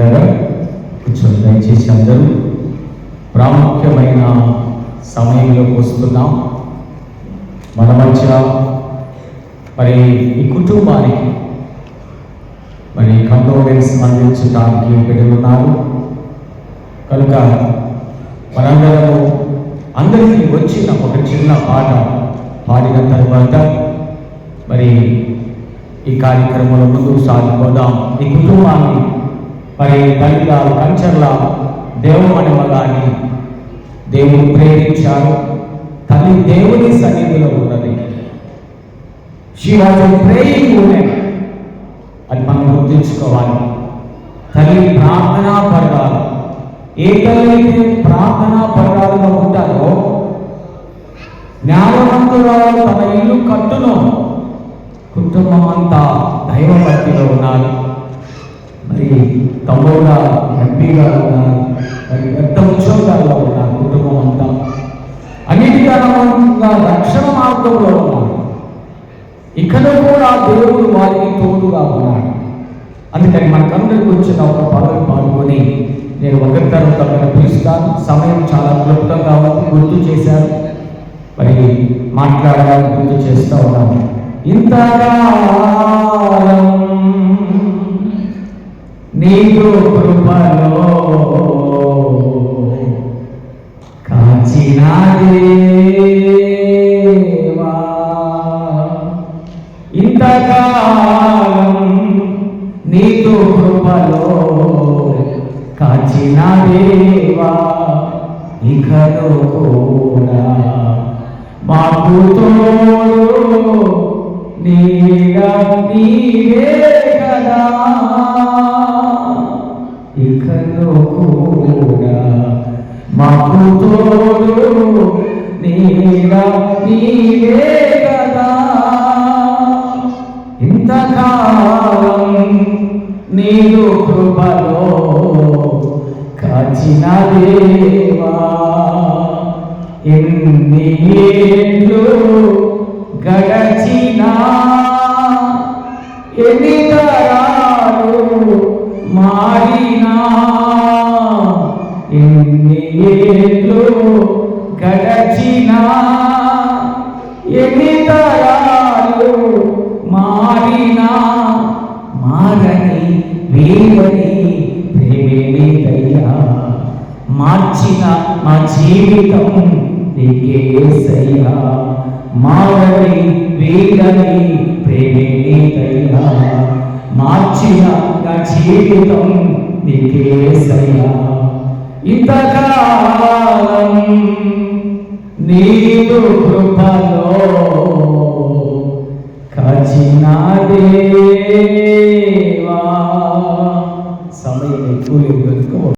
ప్రియులారా, కొంచెం దయచేసి అందరూ ప్రాముఖ్యమైన సమయంలోకి వస్తున్నాం. మన మధ్య మరి ఈ కుటుంబానికి మరి కండోలెన్స్ అందించడానికి బిడ్డలున్నారు కనుక మనందరము అందరికీ వచ్చిన ఒక చిన్న పాట పాడిన తర్వాత మరి ఈ కార్యక్రమంలో ముందుకు సాగిపోదాం. ఈ కుటుంబాన్ని మరి తల్లిగా కంచర్ల దేవమణి మగాన్ని దేవుడు ప్రేమించారు. తల్లి దేవుని సన్నిధిలో ఉన్నది. She was a praying women. అది మనం గుర్తుంచుకోవాలి. తల్లి ప్రార్థనా పర్వాలు. ఏ తల్లి అయితే ప్రార్థనా పర్వాలుగా ఉంటారో జ్ఞానవంతురాలు తన ఇల్లు కట్టును. కుటుంబం అంతా దైవభక్తిలో ఉన్నారు. మరి తమ్ముడుగా ఎంపీగా ఉన్నారు, మరి పెద్ద ఉద్యోగాల్లో ఉన్నారు. కుటుంబం అంతా అన్నిటికన్నా రక్షణ మార్గంలో ఉన్నారు. ఇక్కడ కూడా దేవుడు వారికి తోడుగా ఉన్నాడు. అందుకని మనకందరికి వచ్చిన ఒక పదవి పాల్గొని నేను ఒకరి తర్వాత ఒకరిని పిలుస్తాను. సమయం చాలా క్లుప్తంగా ఉంది, గుర్తు చేశారు. మరి మాట్లాడాలని గుర్తు చేస్తూ ఉన్నాను. ఇంతకాలం నీకు కృపలో కాచిన దేవా, ఇంతకాలం నీకు కృపలో కాచిన దేవా, ఇకను కూడా మాకు తోడు నీవే కదా, ఇకను కూడా మాకు తోడు నీవే కదా. ఇంతకాలం నీదు కృపలో కాచిన దేవా, ఎన్ని ఏళ్ళు గడచినా, ఎన్ని తరాలు మారినా, ఎన్ని ఏళ్ళు గడచినా, ఎన్ని తరాలు మారినా, మారని వీరని ప్రేమేదయ్యా, మార్చిన మా జీవితం నీకేసయ్యా, మారని వీరని ప్రేమేదయ్యా, మార్చిన నా జీవితం నీకేసయ్యా. ఇంతకాలం నీదు కృపలో కాచిన దేవా. సమయం ఎక్కువ